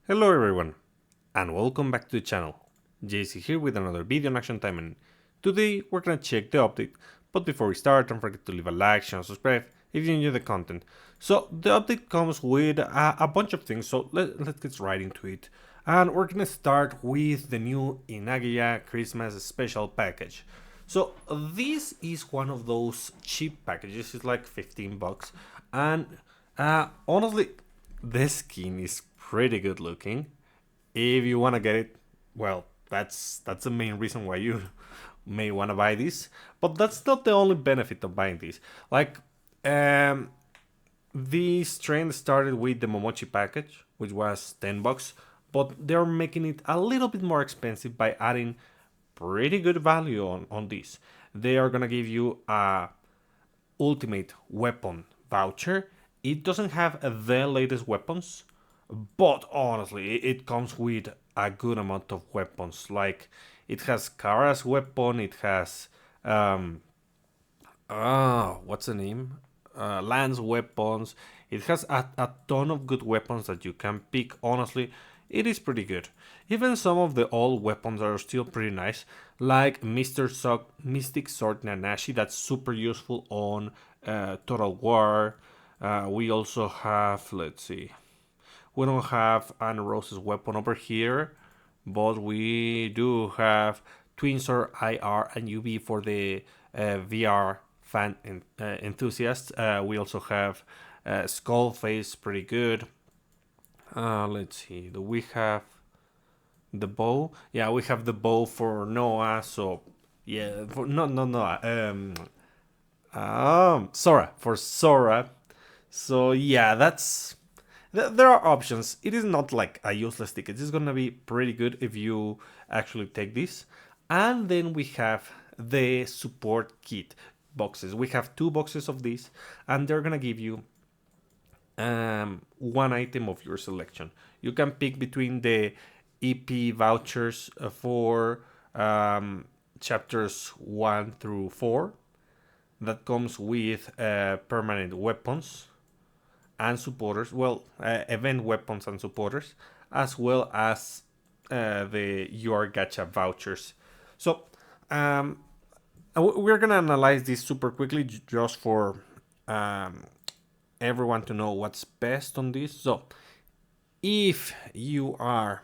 Hello everyone, and welcome back to the channel. JC here with another video on Action Taimanin. Today we're gonna check the update, but before we start, don't forget to leave a like, share, and subscribe if you enjoy the content. So the update comes with a bunch of things, so let's get right into it. And we're gonna start with the new Inageya Christmas special package. So this is one of those cheap packages, it's like 15 bucks, and honestly, this skin is pretty good looking. If you want to get it, well, that's the main reason why you may want to buy this. But that's not the only benefit of buying this. Like, um, this trend started with the Momochi package, which was 10 bucks, but they're making it a little bit more expensive by adding pretty good value on this. They are gonna give you a ultimate weapon voucher. It doesn't have the latest weapons, but honestly, it comes with a good amount of weapons. Like it has Kara's weapon, it has what's the name? Lance weapons. It has a ton of good weapons that you can pick. Honestly, it is pretty good. Even some of the old weapons are still pretty nice, like Mystic Sword Nanashi. That's super useful on Total War. We also have, let's see, we don't have Anna Rose's weapon over here, but we do have Twin Sword IR and UV for the VR enthusiasts. We also have Skull Face, pretty good. Let's see, do we have the bow? Yeah, we have the bow for Noah, so yeah, for no Noah. Sora, for Sora. So yeah, there are options. It is not like a useless ticket. It's gonna be pretty good if you actually take this. And then we have the support kit boxes. We have two boxes of these, and they're gonna give you one item of your selection. You can pick between the EP vouchers for chapters 1 through 4 that comes with permanent weapons and supporters, well, event weapons and supporters, as well as the your gacha vouchers. So we're gonna analyze this super quickly just for um, everyone to know what's best on this. So if you are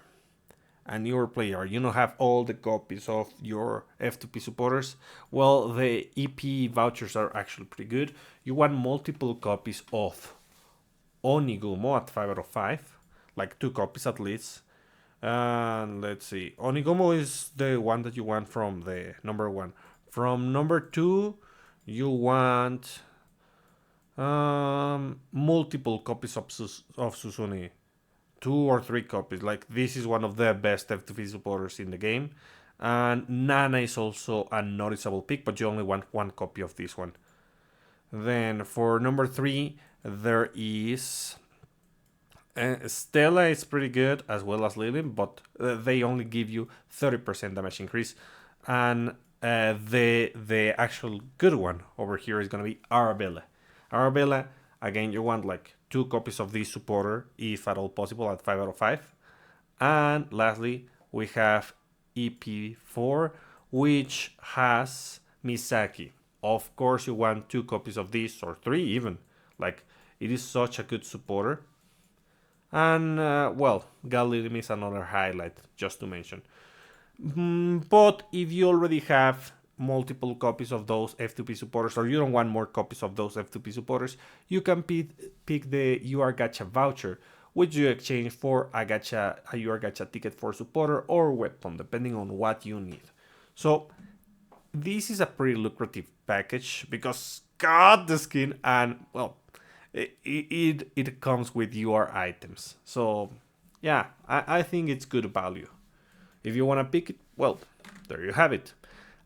a newer player, you don't have all the copies of your F2P supporters, well, the EP vouchers are actually pretty good. You want multiple copies of Onigumo at 5 out of 5, like two copies at least. And let's see, Onigumo is the one that you want from the number one. From number two, you want multiple copies of Susune, two or three copies. Like this is one of the best F2V supporters in the game. And Nana is also a noticeable pick, but you only want one copy of this one. Then for number three, there is Stella is pretty good as well as Lilin, but they only give you 30% damage increase. And the actual good one over here is gonna be Arabella. Arabella, again, you want like two copies of this supporter, if at all possible, at 5 out of 5. And lastly, we have EP4, which has Misaki. Of course, you want two copies of this, or three even. Like, it is such a good supporter. And, well, Galilim is another highlight, just to mention. But if you already have multiple copies of those F2P supporters, or you don't want more copies of those F2P supporters, you can pick the UR Gacha voucher, which you exchange for a UR Gacha ticket for supporter or weapon, depending on what you need. So this is a pretty lucrative package because God the skin, and well, it comes with UR items. So yeah, I think it's good value. If you want to pick it, well, there you have it.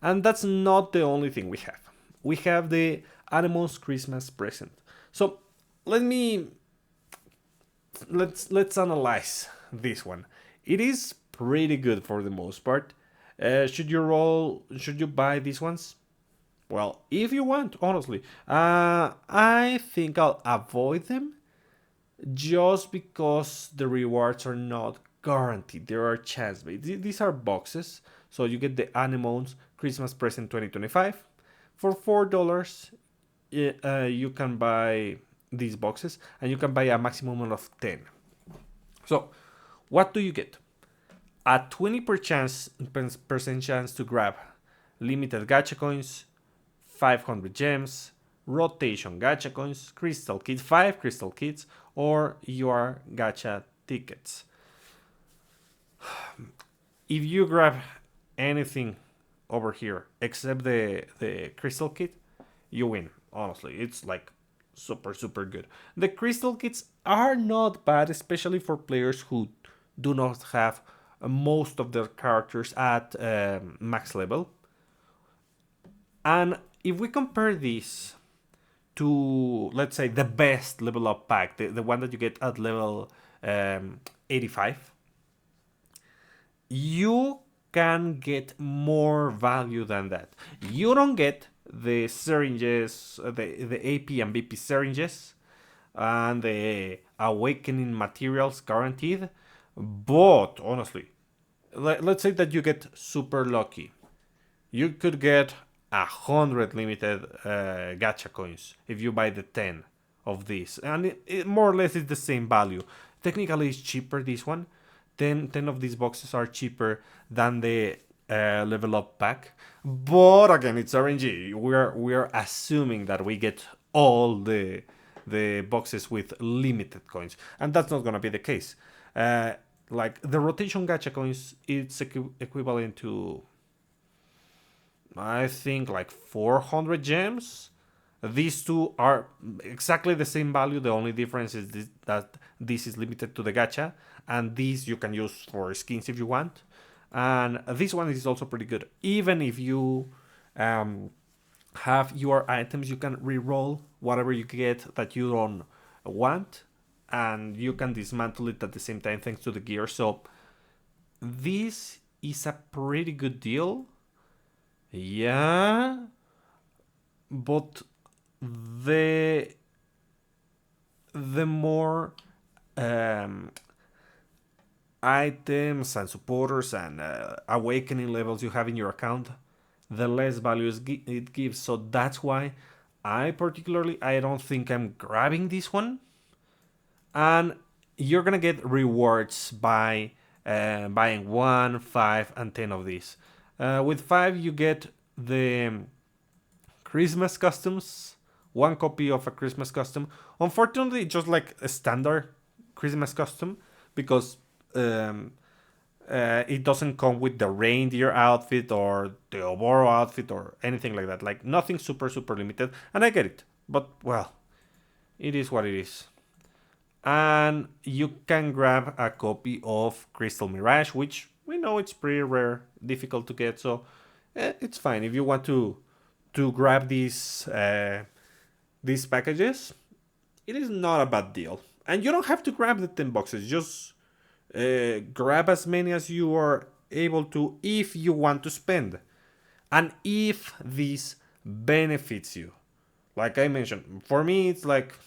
And that's not the only thing we have. We have the Animals Christmas present. So let me let's analyze this one. It is pretty good for the most part. Should you buy these ones? Well, if you want, honestly, I think I'll avoid them just because the rewards are not guaranteed. There are chance based. These are boxes, so you get the Anemones Christmas Present 2025 for $4. You can buy these boxes, and you can buy a maximum of 10. So, what do you get? A 20% chance to grab limited gacha coins, 500 gems, rotation gacha coins, crystal kits, 5 crystal kits, or your gacha tickets. If you grab anything over here except the crystal kit, you win. Honestly, it's like super good. The crystal kits are not bad, especially for players who do not have most of their characters at max level. And if we compare this to, let's say, the best level up pack, the one that you get at level 85, you can get more value than that. You don't get the syringes, the AP and BP syringes, and the awakening materials guaranteed. But honestly, let's say that you get super lucky. You could get 100 limited gacha coins if you buy the 10 of these, and it more or less is the same value. Technically, it's cheaper this one. 10 of these boxes are cheaper than the level up pack, but again, it's RNG. We're assuming that we get all the boxes with limited coins, and that's not gonna be the case. Like the rotation gacha coins, it's equivalent to, I think, like 400 gems. These two are exactly the same value. The only difference is that this is limited to the gacha, and these you can use for skins if you want. And this one is also pretty good. Even if you have your items, you can re-roll whatever you get that you don't want, and you can dismantle it at the same time thanks to the gear. So this is a pretty good deal. Yeah, but the more items and supporters and awakening levels you have in your account, the less value it gives. So that's why I don't think I'm grabbing this one. And you're gonna get rewards by buying 1, 5, and 10 of these. With 5, you get the Christmas customs, one copy of a Christmas custom. Unfortunately, just like a standard Christmas custom, because it doesn't come with the reindeer outfit or the Oboro outfit or anything like that. Like nothing super limited, and I get it. But well, it is what it is. And you can grab a copy of Crystal Mirage, which we know it's pretty rare, difficult to get. So it's fine if you want to grab these packages. It is not a bad deal, and you don't have to grab the 10 boxes. Just grab as many as you are able to if you want to spend, and if this benefits you. Like I mentioned, for me it's like,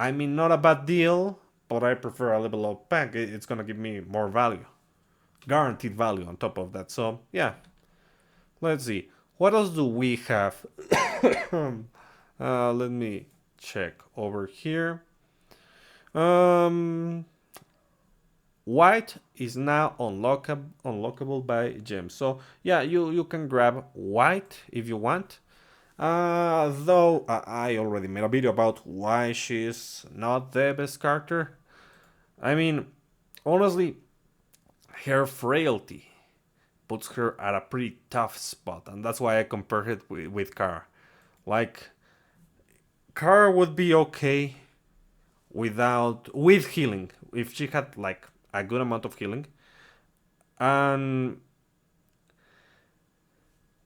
I mean, not a bad deal, but I prefer a level up pack. It's gonna give me more value, guaranteed value on top of that. So yeah, let's see. What else do we have? Let me check over here. White is now unlockable by gems. So yeah, you can grab white if you want. Though I already made a video about why she's not the best character. I mean, honestly, her frailty puts her at a pretty tough spot, and that's why I compare it with Kara. Like, Kara would be okay with healing if she had like a good amount of healing, and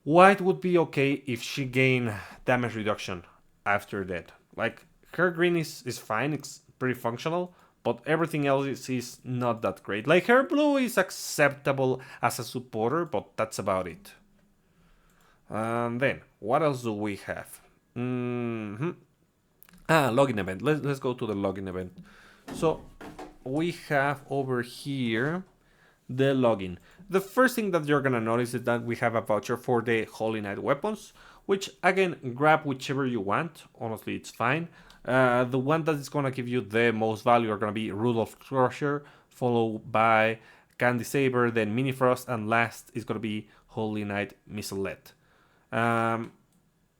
White would be okay if she gained damage reduction after that. Like, her green is fine, it's pretty functional, but everything else is not that great. Like, her blue is acceptable as a supporter, but that's about it. And then, what else do we have? And Login event. Let's go to the login event. So we have over here the login. The first thing that you're gonna notice is that we have a voucher for the Holy Knight weapons, which again, grab whichever you want. Honestly, it's fine. The one that is gonna give you the most value are gonna be Rudolph Crusher, followed by Candy Saber, then Mini Frost, and last is gonna be Holy Knight Missilet. Um,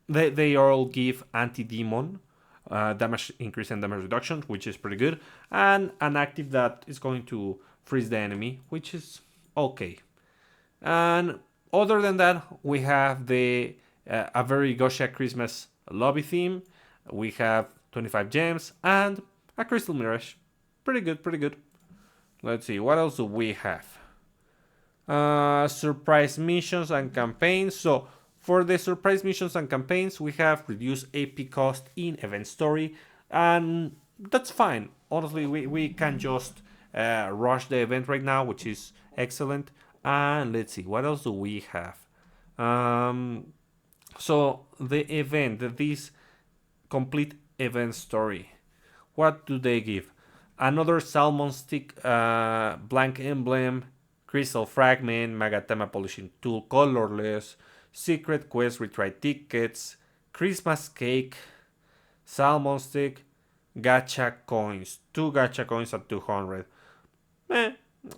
they all give anti-demon damage increase and damage reduction, which is pretty good, and an active that is going to freeze the enemy, which is okay. And other than that, we have the a very Gacha Christmas lobby theme. We have 25 gems and a crystal mirage. Pretty good, pretty good. Let's see, what else do we have? Surprise missions and campaigns. So for the surprise missions and campaigns, we have reduced AP cost in event story, and that's fine. Honestly, we can just rush the event right now, which is excellent. And let's see, what else do we have? So the event, this complete event story, what do they give? Another salmon stick, blank emblem, crystal fragment, magatama polishing tool, colorless, secret quest retry tickets, Christmas cake, salmon stick, gacha coins, two gacha coins at 200.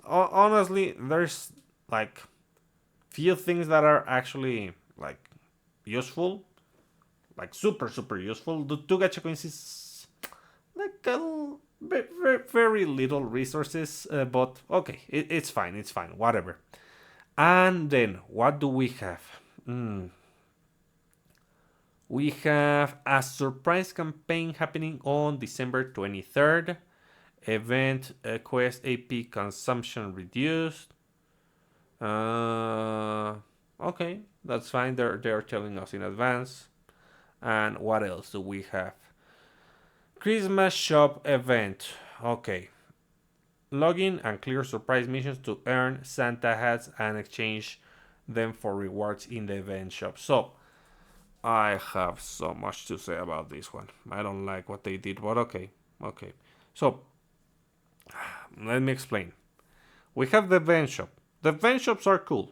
Honestly, there's like few things that are actually like useful, like super useful. The two gacha coins is like very little resources, but okay, it's fine, whatever. And then what do we have? We have a surprise campaign happening on December 23rd. Event quest AP consumption reduced. Okay, that's fine. They're telling us in advance. And what else do we have? Christmas shop event. Okay. Login and clear surprise missions to earn Santa hats and exchange them for rewards in the event shop. So, I have so much to say about this one. I don't like what they did, but okay. So, let me explain. We have the event shop. The event shops are cool.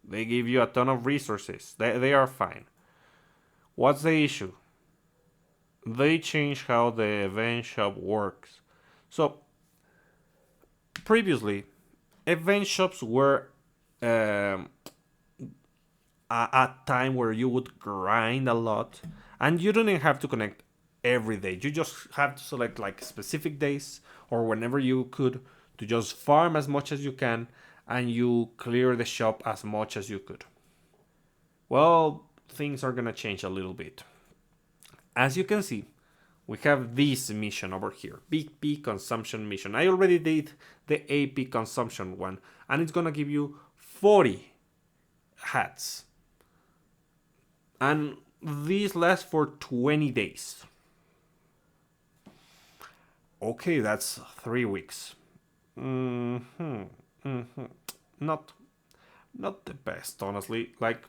They give you a ton of resources. They are fine. What's the issue? They changed how the event shop works. So, previously, event shops were a time where you would grind a lot, and you don't even have to connect every day. You just have to select like specific days or whenever you could to just farm as much as you can, and you clear the shop as much as you could. Well, things are gonna change a little bit. As you can see, we have this mission over here, Big P consumption mission. I already did the AP consumption one, and it's gonna give you 40 hats. And these last for 20 days. Okay, that's 3 weeks. Not the best, honestly. Like,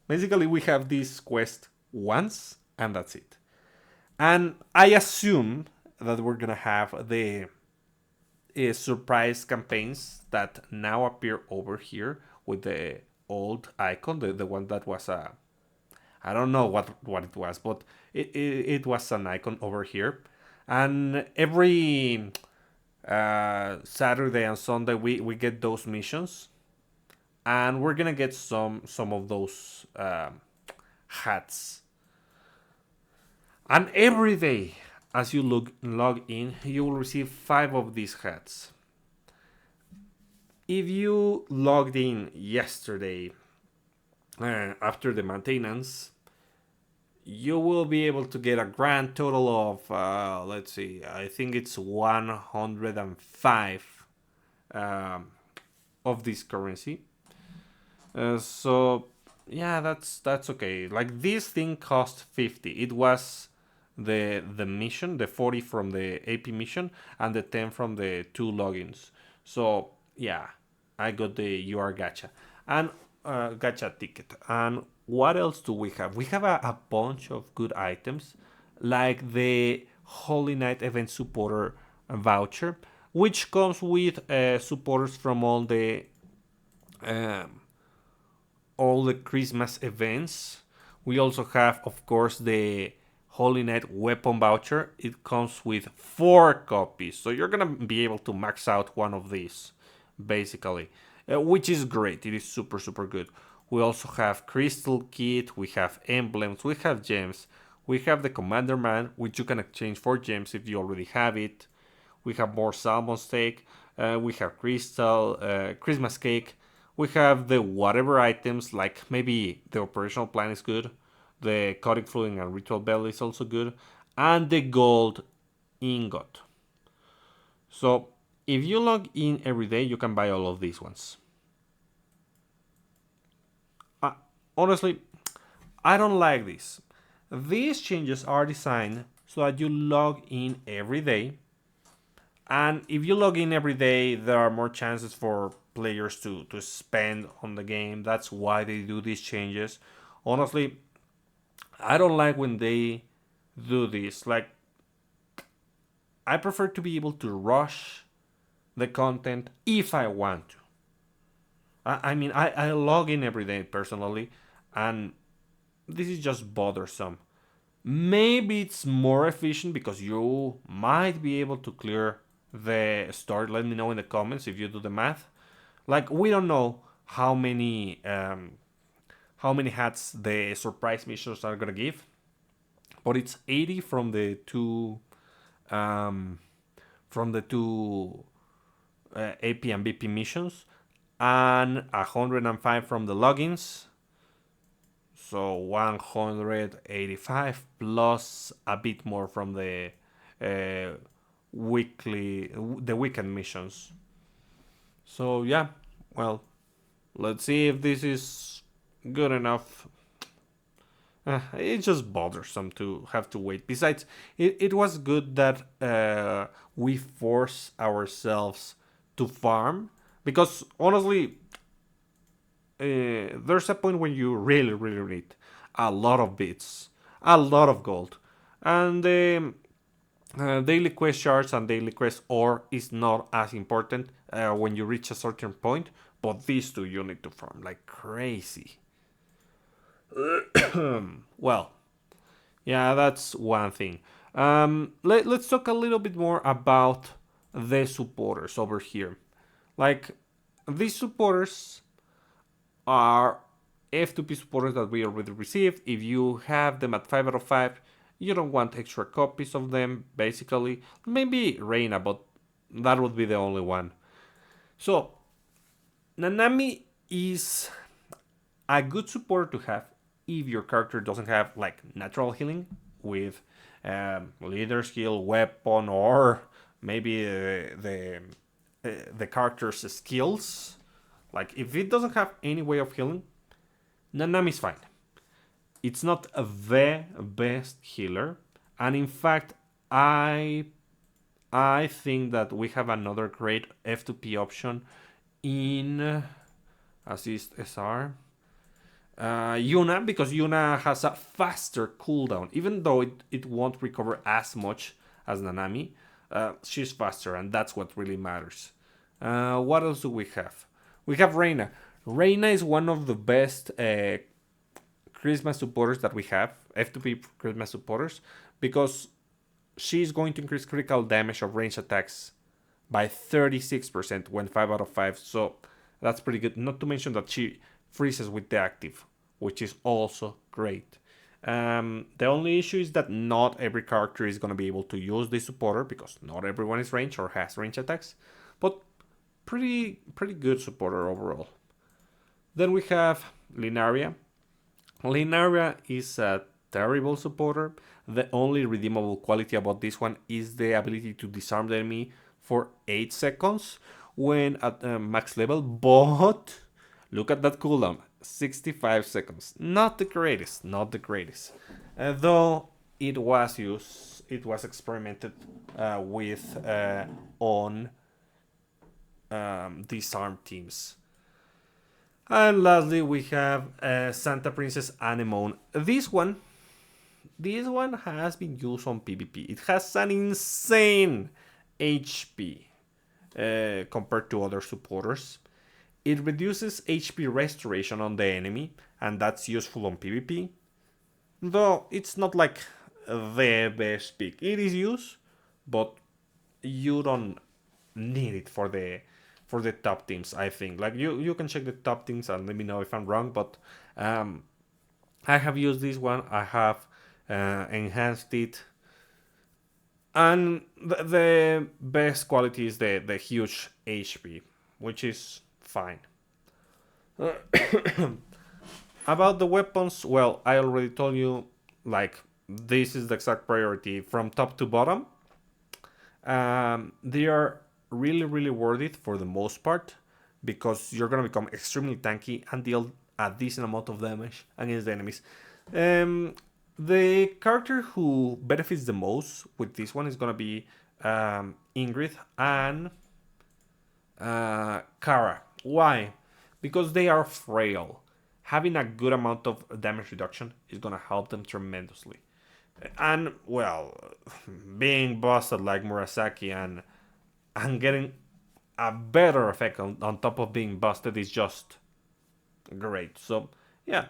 basically we have this quest once, and that's it. And I assume that we're gonna have the surprise campaigns that now appear over here with the old icon, the one that was I don't know what it was, but it was an icon over here. And every Saturday and Sunday we get those missions, and we're gonna get some of those hats. And every day, as you log in, you will receive 5 of these hats. If you logged in yesterday after the maintenance, you will be able to get a grand total of, let's see, I think it's 105 of this currency. So yeah, that's okay. Like, this thing cost 50. It was the mission, the 40 from the AP mission and the 10 from the 2 logins. So yeah, I got the UR gacha and gacha ticket. And what else do we have? We have a bunch of good items, like the Holy Knight event supporter voucher, which comes with supporters from um, all the Christmas events. We also have, of course, the Holy Knight weapon voucher. It comes with 4 copies, so you're gonna be able to max out one of these, basically, which is great. It is super super good. We also have crystal kit. We have emblems. We have gems. We have the Commander Man, which you can exchange for gems if you already have it. We have more salmon steak. We have crystal, Christmas cake. We have the whatever items, like maybe the operational plan is good. The coding fluid and ritual bell is also good. And the gold ingot. So if you log in every day, you can buy all of these ones. Uh, Honestly, I don't like this. These changes are designed so that you log in every day. And if you log in every day, there are more chances for players to spend on the game. That's why they do these changes. Honestly, I don't like when they do this. Like, I prefer to be able to rush the content if I want to. I log in every day personally, and this is just bothersome. Maybe it's more efficient because you might be able to clear the start. Let me know in the comments if you do the math. Like, we don't know how many hats the surprise missions are gonna give, but it's 80 um, from the two AP and BP missions, and 105 from the logins. So 185 plus a bit more from uh, the weekend missions. So yeah, well, let's see if this is good enough. It's just bothersome to have to wait. Besides, it was good that we force ourselves to farm, because honestly, there's a point when you really, really need a lot of bits, a lot of gold, and daily quest shards and daily quest ore is not as important when you reach a certain point. But these two you need to farm like crazy. Well, yeah, that's one thing. Let's talk a little bit more about the supporters over here. Like, these supporters are F2P supporters that we already received. If you have them at 5 out of 5, you don't want extra copies of them, basically. Maybe Reina, but that would be the only one. So, Nanami is a good supporter to have if your character doesn't have like natural healing with leader skill, weapon, or maybe the character's skills. Like, if it doesn't have any way of healing, Nanami is fine. It's not the best healer, and in fact, I think that we have another great F2P option in Assist SR. Yuna, because Yuna has a faster cooldown, even though it won't recover as much as Nanami. She's faster, and that's what really matters. What else do we have? We have Reina. Reina is one of the best Christmas supporters that we have, F2P Christmas supporters, because she's going to increase critical damage of range attacks by 36% when 5 out of 5. So that's pretty good. Not to mention that she freezes with the active, which is also great. The only issue is that not every character is going to be able to use this supporter because not everyone is range or has range attacks. But pretty good supporter overall. Then we have Linaria. Linaria is a terrible supporter. The only redeemable quality about this one is the ability to disarm the enemy for 8 seconds when at max level, but look at that cooldown, 65 seconds. Not the greatest, not the greatest. Though it was experimented with on disarm teams. And lastly, we have Santa Princess Anemone. This one, this one has been used on PvP. It has an insane HP compared to other supporters. It reduces HP restoration on the enemy, and that's useful on PvP. Though it's not like the best pick. It is used, but you don't need it for the top teams. I think like you can check the top teams and let me know if I'm wrong. But um, I have used this one. I have enhanced it, and the best quality is the huge HP, which is fine. About the weapons, well, I already told you, like, this is the exact priority from top to bottom. They are really, really worth it for the most part because you're gonna become extremely tanky and deal a decent amount of damage against the enemies. Um, the character who benefits the most with this one is gonna be Ingrid and Kara. Why? Because they are frail. Having a good amount of damage reduction is gonna help them tremendously. And well, being busted like Murasaki and getting a better effect on top of being busted is just great. So yeah,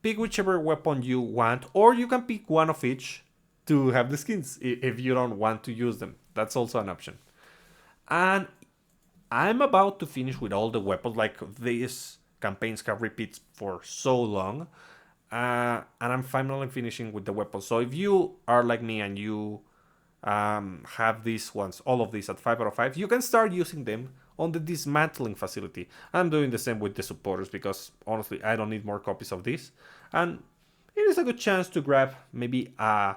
pick whichever weapon you want, or you can pick one of each to have the skins if you don't want to use them. That's also an option. And I'm about to finish with all the weapons. Like these campaigns have repeats for so long, and I'm finally finishing with the weapons. So if you are like me and you have these ones, all of these at 5 out of 5, you can start using them on the dismantling facility. I'm doing the same with the supporters because honestly, I don't need more copies of this, and it is a good chance to grab maybe a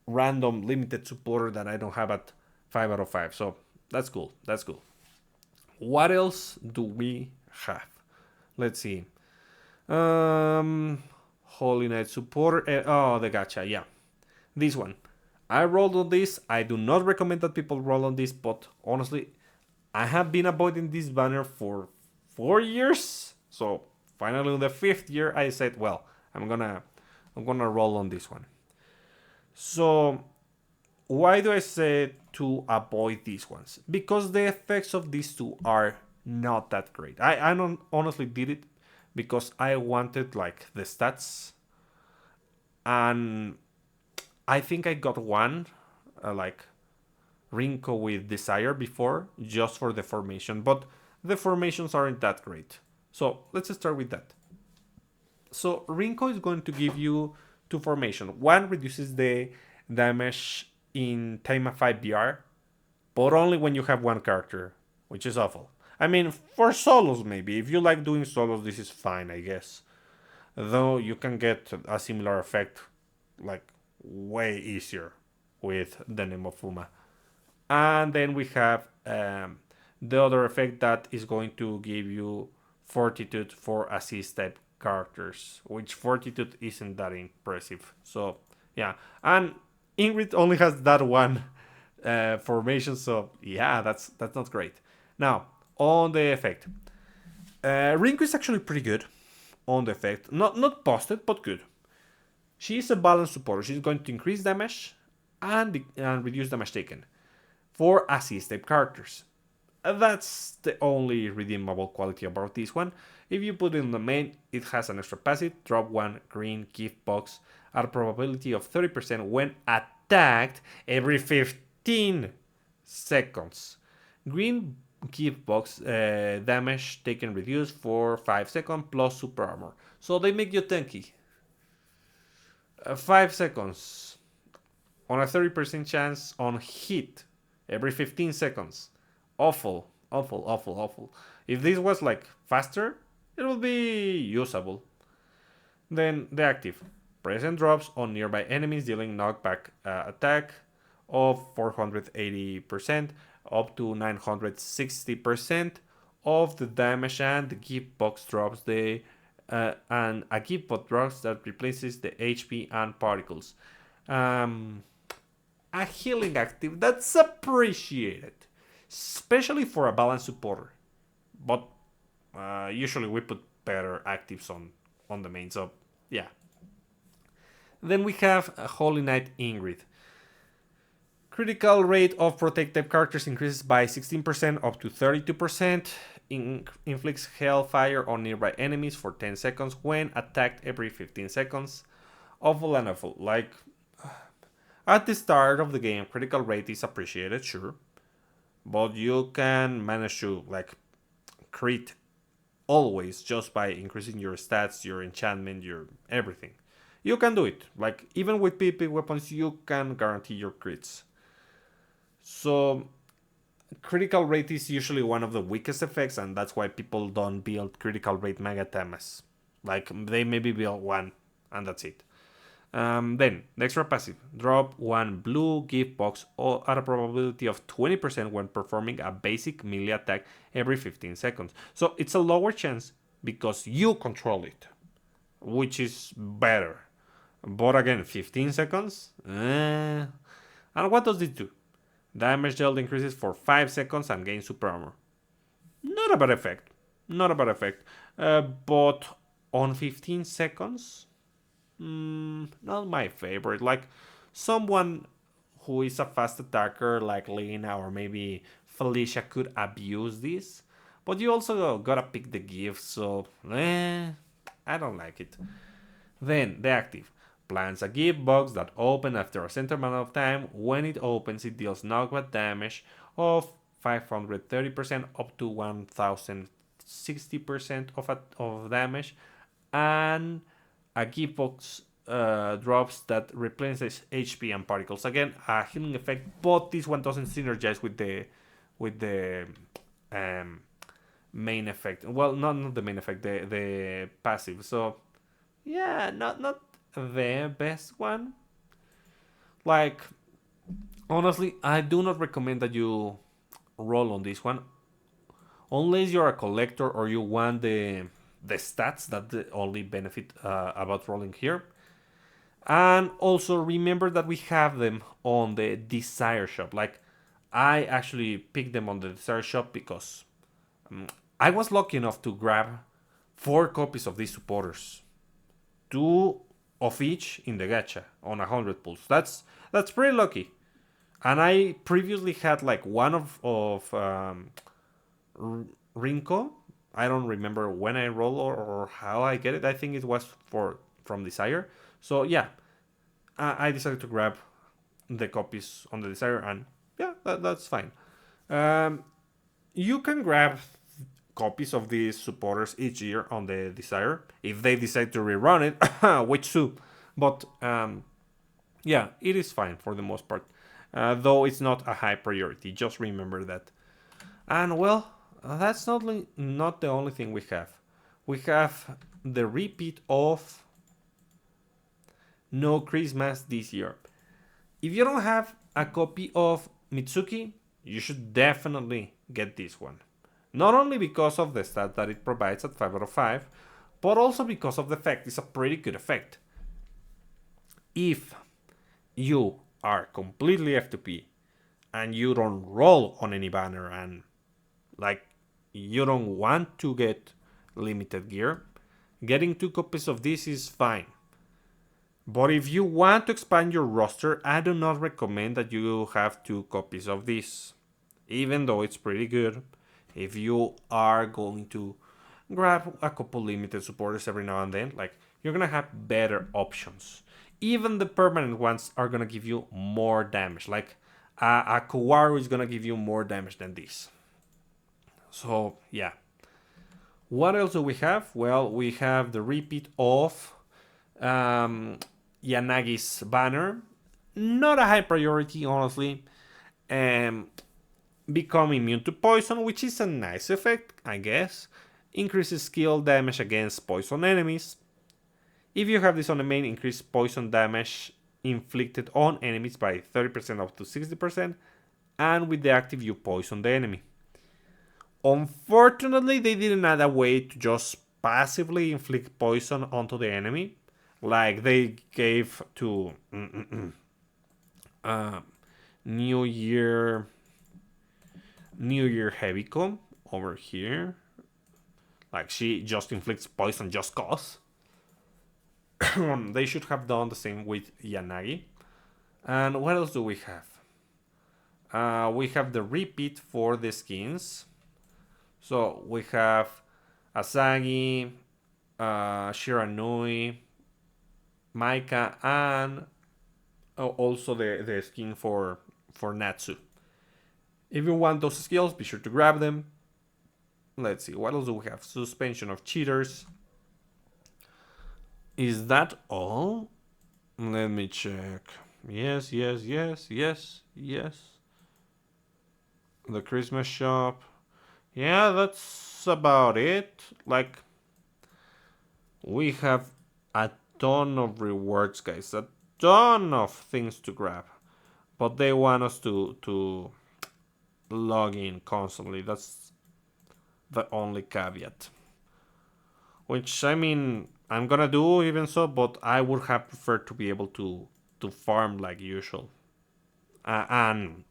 random limited supporter that I don't have at 5 out of 5. So that's cool. That's cool. What else do we have? Let's see. Holy Knight supporter. Oh, the gacha. Yeah, this one. I rolled on this. I do not recommend that people roll on this, but honestly, I have been avoiding this banner for 4 years. So finally, on the fifth year, I said, well, I'm gonna roll on this one. So why do I say to avoid these ones? Because the effects of these two are not that great. I don't honestly did it because I wanted like the stats, and I think I got one like Rinko with Desire before just for the formation, but the formations aren't that great. So let's start with that. So Rinko is going to give you two formation. One reduces the damage in Taima 5 BR, but only when you have one character, which is awful. I mean, for solos maybe. If you like doing solos, this is fine, I guess. Though you can get a similar effect, like way easier with the name of Fuma. And then we have the other effect that is going to give you Fortitude for assist type characters, which Fortitude isn't that impressive. So yeah, and Ingrid only has that one formation, so yeah, that's not great. Now on the effect, Rinko is actually pretty good on the effect. Not busted, but good. She is a balanced supporter. She's going to increase damage and reduce damage taken for assist type characters. That's the only redeemable quality about this one. If you put it in the main, it has an extra passive, drop one green gift box at a probability of 30% when attacked every 15 seconds. Green gift box damage taken reduced for 5 seconds plus super armor. So they make you tanky. 5 seconds on a 30% chance on hit every 15 seconds. Awful, awful, awful, awful. If this was like faster, it would be usable. Then the active. Present drops on nearby enemies dealing knockback attack of 480% up to 960% of the damage, and the gift box drops the and a gift box drops that replaces the HP and particles. Um, a healing active that's appreciated, especially for a balanced supporter. But usually we put better actives on the main. So yeah, Then we have Holy Knight Ingrid. Critical rate of protect type characters increases by 16% up to 32%. Inflicts hellfire on nearby enemies for 10 seconds when attacked every 15 seconds. Awful and awful. Like, at the start of the game, critical rate is appreciated, sure. But you can manage to, like, crit always just by increasing your stats, your enchantment, your everything. You can do it. Like, even with PP weapons, you can guarantee your crits. So critical rate is usually one of the weakest effects, and that's why people don't build critical rate Megatamas. Like, they maybe build one, and that's it. Then, the extra passive. Drop one blue gift box at a probability of 20% when performing a basic melee attack every 15 seconds. So it's a lower chance because you control it, which is better. But again, 15 seconds? And what does this do? Damage dealt increases for 5 seconds and gains super armor. Not a bad effect. Not a bad effect. But on 15 seconds? Not my favorite. Like, someone who is a fast attacker like Lena or maybe Felicia could abuse this. But you also gotta pick the gift, so I don't like it. Then, the active. Plants a gift box that opens after a certain amount of time. When it opens, it deals knockback damage of 530% up to 1060% of damage, and a gift box drops that replenishes HP and particles. Again, a healing effect, but this one doesn't synergize with the main effect. Well, not the main effect, the passive. So yeah, not the best one. Like, honestly, I do not recommend that you roll on this one unless you're a collector or you want the stats that the only benefit about rolling here. And also remember that we have them on the Desire Shop. Like, I actually picked them on the Desire Shop because I was lucky enough to grab 4 copies of these supporters, 2 of each in the gacha on 100 pulls. That's pretty lucky. And I previously had like one of Rinko. I don't remember when I roll or how I get it. I think it was from Desire. So yeah, I decided to grab the copies on the Desire, and yeah, that's fine. Um, you can grab copies of these supporters each year on the Desire if they decide to rerun it, which too. But yeah, it is fine for the most part. Though it's not a high priority. Just remember that. And well, that's not the only thing we have. We have the repeat of No Christmas this year. If you don't have a copy of Mitsuki, you should definitely get this one. Not only because of the stat that it provides at 5 out of 5, but also because of the effect. It's a pretty good effect. If you are completely F2P and you don't roll on any banner and like you don't want to get limited gear, getting 2 copies of this is fine. But if you want to expand your roster, I do not recommend that you have 2 copies of this. Even though it's pretty good, if you are going to grab a couple limited supporters every now and then, like, you're gonna have better options. Even the permanent ones are gonna give you more damage. Like, a Kawaru is gonna give you more damage than this. So yeah. What else do we have? Well, we have the repeat of Yanagi's banner. Not a high priority, honestly. Become immune to poison, which is a nice effect, I guess. Increases skill damage against poison enemies. If you have this on the main, increase poison damage inflicted on enemies by 30% up to 60%. And with the active, you poison the enemy. Unfortunately, they didn't add a way to just passively inflict poison onto the enemy, like they gave to New Year Heavicom over here. Like, she just inflicts poison just cause. They should have done the same with Yanagi. And what else do we have? We have the repeat for the skins. So we have Asagi, Shiranui, Maika, and also the skin for Natsu. If you want those skills, be sure to grab them. Let's see, what else do we have? Suspension of cheaters. Is that all? Let me check. Yes, yes, yes, yes, yes. The Christmas shop. Yeah, that's about it. Like, we have a ton of rewards, guys. A ton of things to grab. But they want us to log in constantly. That's the only caveat. Which, I mean, I'm gonna do even so, but I would have preferred to be able to farm like usual. And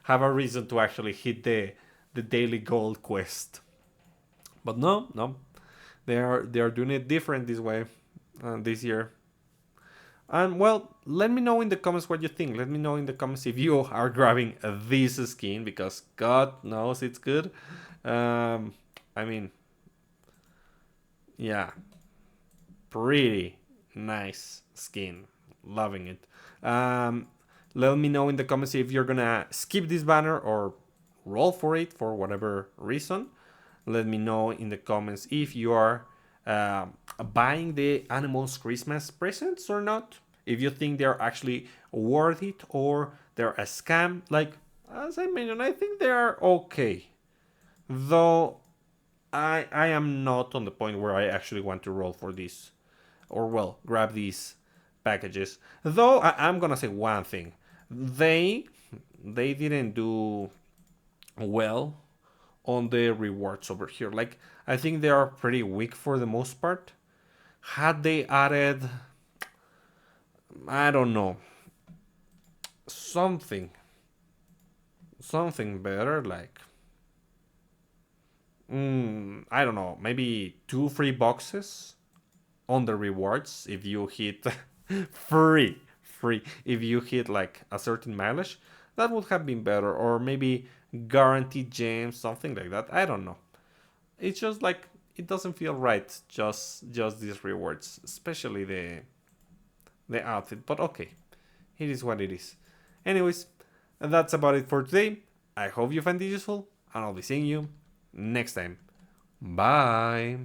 have a reason to actually hit the daily gold quest. But no, no, they are doing it different this way, this year. And well, let me know in the comments what you think. Let me know in the comments if you are grabbing this skin because God knows it's good. I mean, yeah, pretty nice skin. Loving it. Um, Let me know in the comments if you're gonna skip this banner or roll for it for whatever reason. Let me know in the comments if you are buying the animals Christmas presents or not. If you think they're actually worth it or they're a scam. Like, as I mentioned, I think they are okay. Though I am not on the point where I actually want to roll for this. Or well, grab these packages. Though I'm gonna say one thing. They they didn't do well on the rewards over here. Like, I think they are pretty weak for the most part. Had they added, I don't know, something, something better, like, I don't know, maybe 2 free boxes on the rewards if you hit free if you hit like a certain mileage, that would have been better. Or maybe guaranteed gems, something like that. I don't know. It's just like it doesn't feel right. Just these rewards, especially the outfit. But okay, it is what it is. Anyways, that's about it for today. I hope you find it useful, and I'll be seeing you next time. Bye.